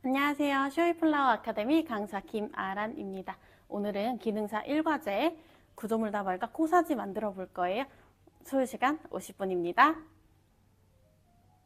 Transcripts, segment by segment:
안녕하세요. 쇼이플라워 아카데미 강사 김아란입니다. 오늘은 기능사 1과제 구조물 다발과 코사지 만들어 볼 거예요. 소요시간 50분입니다.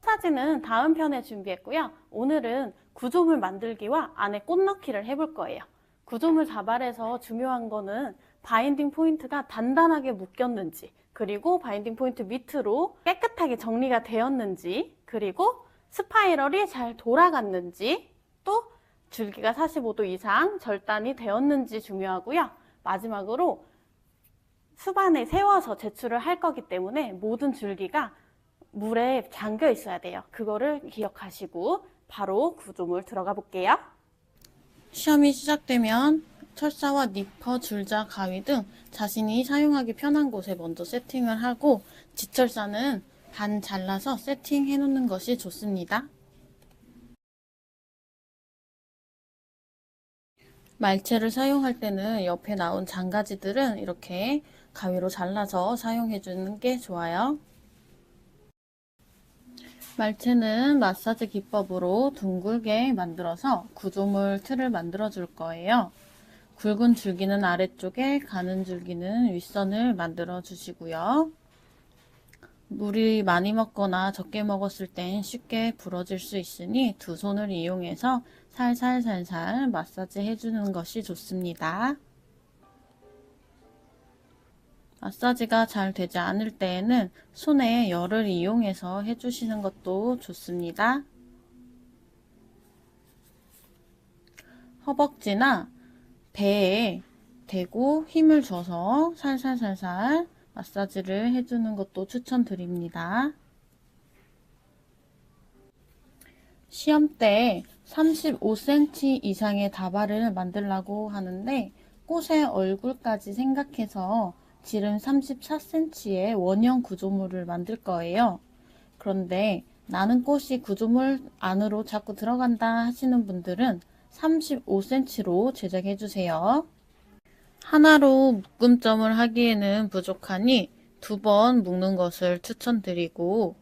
코사지는 다음 편에 준비했고요. 오늘은 구조물 만들기와 안에 꽃 넣기를 해볼 거예요. 구조물 다발에서 중요한 거는 바인딩 포인트가 단단하게 묶였는지, 그리고 바인딩 포인트 밑으로 깨끗하게 정리가 되었는지, 그리고 스파이럴이 잘 돌아갔는지, 또 줄기가 45도 이상 절단이 되었는지 중요하고요. 마지막으로 수반에 세워서 제출을 할 거기 때문에 모든 줄기가 물에 잠겨 있어야 돼요. 그거를 기억하시고 바로 구조물 들어가 볼게요. 시험이 시작되면 철사와 니퍼, 줄자, 가위 등 자신이 사용하기 편한 곳에 먼저 세팅을 하고 지철사는 반 잘라서 세팅해 놓는 것이 좋습니다. 말채를 사용할 때는 옆에 나온 장가지들은 이렇게 가위로 잘라서 사용해 주는 게 좋아요. 말채는 마사지 기법으로 둥글게 만들어서 구조물 틀을 만들어 줄 거예요. 굵은 줄기는 아래쪽에, 가는 줄기는 윗선을 만들어 주시고요. 물이 많이 먹거나 적게 먹었을 땐 쉽게 부러질 수 있으니 두 손을 이용해서 살살살살 마사지 해주는 것이 좋습니다. 마사지가 잘 되지 않을 때에는 손에 열을 이용해서 해주시는 것도 좋습니다. 허벅지나 배에 대고 힘을 줘서 살살살살 마사지를 해주는 것도 추천드립니다. 시험 때 35cm 이상의 다발을 만들려고 하는데 꽃의 얼굴까지 생각해서 지름 34cm의 원형 구조물을 만들 거예요. 그런데 나는 꽃이 구조물 안으로 자꾸 들어간다 하시는 분들은 35cm로 제작해 주세요. 하나로 묶음점을 하기에는 부족하니 2번 묶는 것을 추천드리고,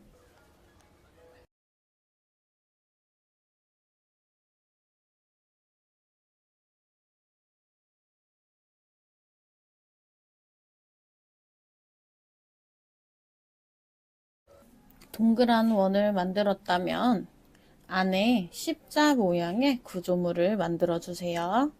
동그란 원을 만들었다면 안에 십자 모양의 구조물을 만들어 주세요.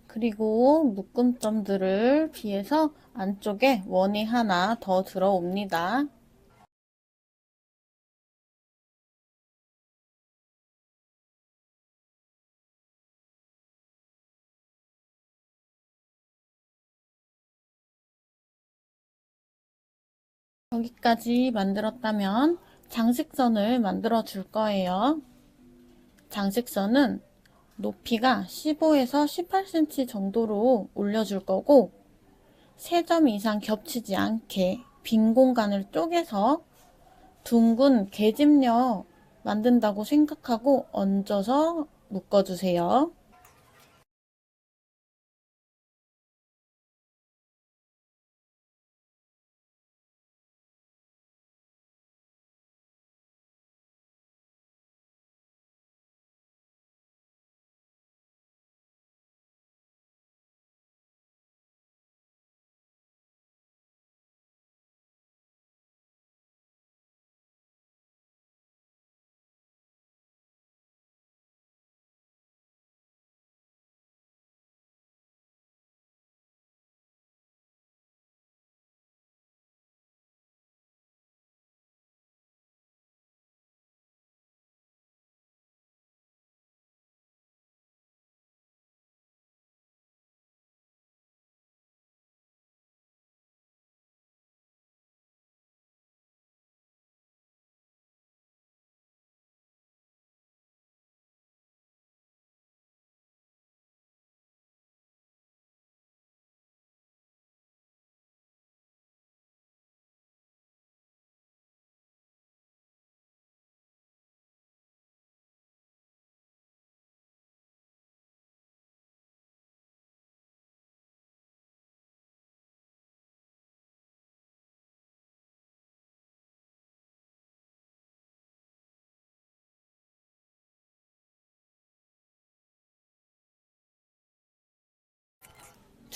그리고 묶음점들을 비해서 안쪽에 원이 하나 더 들어옵니다. 여기까지 만들었다면 장식선을 만들어 줄 거예요. 장식선은 높이가 15에서 18cm 정도로 올려줄 거고 3점 이상 겹치지 않게 빈 공간을 쪼개서 둥근 계집녀 만든다고 생각하고 얹어서 묶어주세요.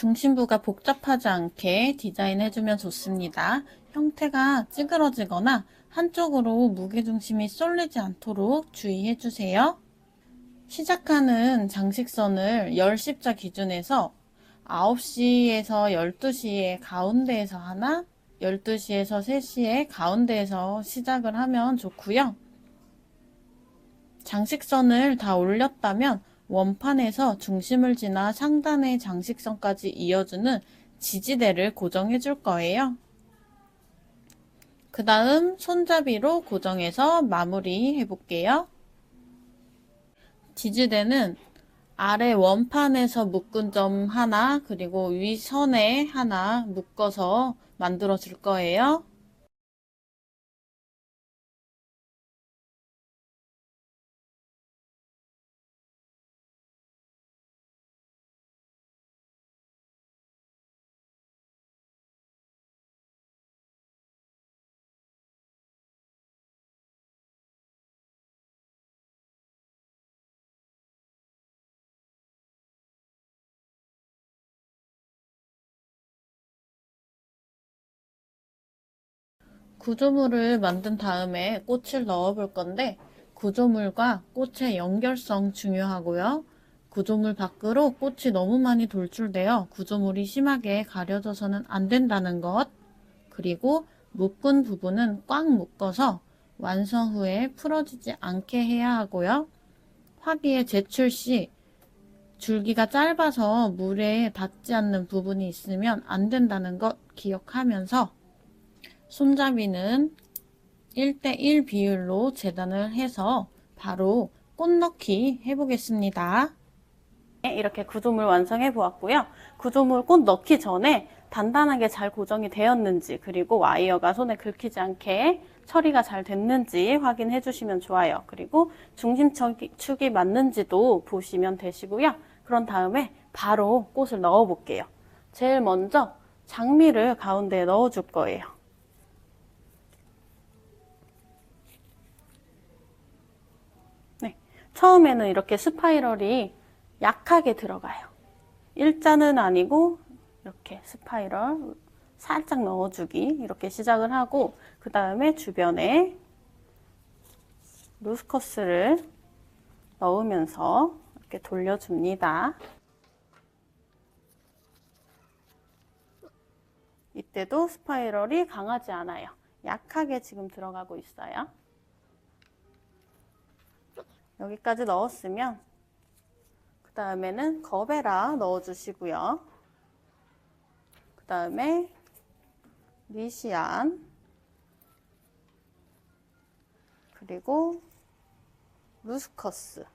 중심부가 복잡하지 않게 디자인해주면 좋습니다. 형태가 찌그러지거나 한쪽으로 무게중심이 쏠리지 않도록 주의해주세요. 시작하는 장식선을 10십자 기준에서 9시에서 12시에 가운데에서 하나, 12시에서 3시에 가운데에서 시작을 하면 좋고요. 장식선을 다 올렸다면 원판에서 중심을 지나 상단의 장식선까지 이어주는 지지대를 고정해 줄 거예요. 그 다음 손잡이로 고정해서 마무리 해볼게요. 지지대는 아래 원판에서 묶은 점 하나, 그리고 위선에 하나 묶어서 만들어 줄 거예요. 구조물을 만든 다음에 꽃을 넣어 볼 건데, 구조물과 꽃의 연결성 중요하고요. 구조물 밖으로 꽃이 너무 많이 돌출되어 구조물이 심하게 가려져서는 안 된다는 것, 그리고 묶은 부분은 꽉 묶어서 완성 후에 풀어지지 않게 해야 하고요. 화기에 제출 시 줄기가 짧아서 물에 닿지 않는 부분이 있으면 안 된다는 것 기억하면서 손잡이는 1:1 비율로 재단을 해서 바로 꽃 넣기 해보겠습니다. 이렇게 구조물 완성해 보았고요. 구조물 꽃 넣기 전에 단단하게 잘 고정이 되었는지, 그리고 와이어가 손에 긁히지 않게 처리가 잘 됐는지 확인해 주시면 좋아요. 그리고 중심축이 맞는지도 보시면 되시고요. 그런 다음에 바로 꽃을 넣어 볼게요. 제일 먼저 장미를 가운데에 넣어 줄 거예요. 네, 처음에는 이렇게 스파이럴이 약하게 들어가요. 일자는 아니고 이렇게 스파이럴 살짝 넣어주기, 이렇게 시작을 하고, 그 다음에 주변에 루스커스를 넣으면서 이렇게 돌려줍니다. 이때도 스파이럴이 강하지 않아요. 약하게 지금 들어가고 있어요. 여기까지 넣었으면 그 다음에는 거베라 넣어주시고요. 그 다음에 리시안, 그리고 루스커스,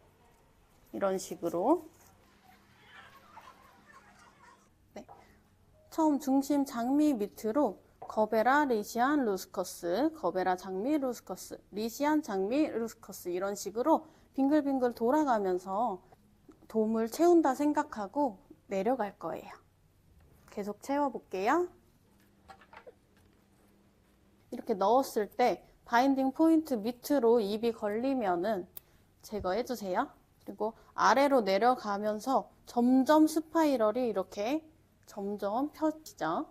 이런 식으로. 네. 처음 중심 장미 밑으로 거베라, 리시안, 루스커스, 거베라, 장미, 루스커스, 리시안, 장미, 루스커스, 이런 식으로 빙글빙글 돌아가면서 돔을 채운다 생각하고 내려갈 거예요. 계속 채워볼게요. 이렇게 넣었을 때 바인딩 포인트 밑으로 잎이 걸리면은 제거해주세요. 그리고 아래로 내려가면서 점점 스파이럴이 이렇게 점점 펴지죠.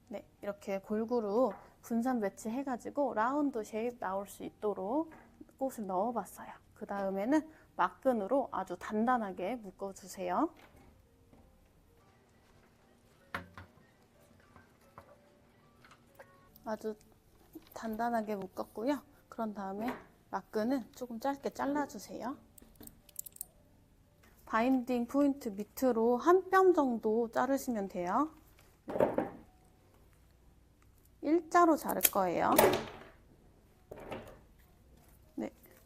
네, 이렇게 골고루 분산 배치 해가지고 라운드 쉐입 나올 수 있도록 꽃을 넣어봤어요. 그 다음에는 막근으로 아주 단단하게 묶어주세요. 아주 단단하게 묶었고요. 그런 다음에 막근은 조금 짧게 잘라주세요. 바인딩 포인트 밑으로 한 뼘 정도 자르시면 돼요. 일자로 자를 거예요.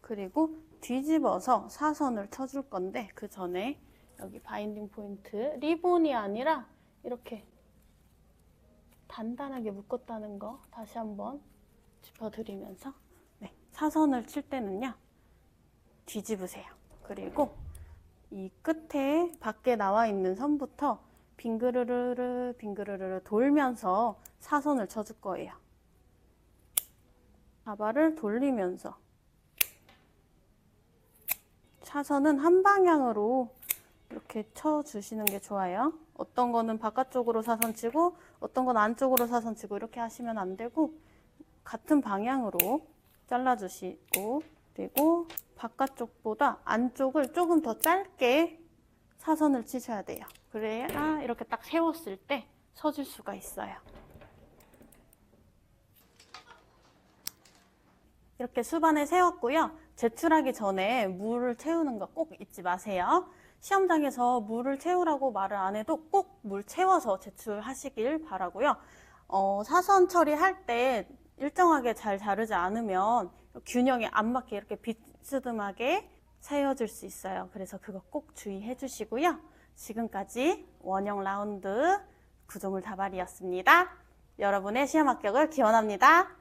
그리고 뒤집어서 사선을 쳐줄 건데 그 전에 여기 바인딩 포인트 리본이 아니라 이렇게 단단하게 묶었다는 거 다시 한번 짚어드리면서 네, 사선을 칠 때는요 뒤집으세요. 그리고 이 끝에 밖에 나와 있는 선부터 빙그르르르 빙그르르르 돌면서 사선을 쳐줄 거예요. 가발을 돌리면서 사선은 한 방향으로 이렇게 쳐주시는 게 좋아요. 어떤 거는 바깥쪽으로 사선 치고 어떤 건 안쪽으로 사선 치고 이렇게 하시면 안 되고 같은 방향으로 잘라주시고 그리고 바깥쪽보다 안쪽을 조금 더 짧게 사선을 치셔야 돼요. 그래야 이렇게 딱 세웠을 때 서질 수가 있어요. 이렇게 수반에 세웠고요. 제출하기 전에 물을 채우는 거 꼭 잊지 마세요. 시험장에서 물을 채우라고 말을 안 해도 꼭 물 채워서 제출하시길 바라고요. 사선 처리할 때 일정하게 잘 자르지 않으면 균형에 안 맞게 이렇게 비스듬하게 세워질 수 있어요. 그래서 그거 꼭 주의해 주시고요. 지금까지 원형 라운드 구조물 다발이었습니다. 여러분의 시험 합격을 기원합니다.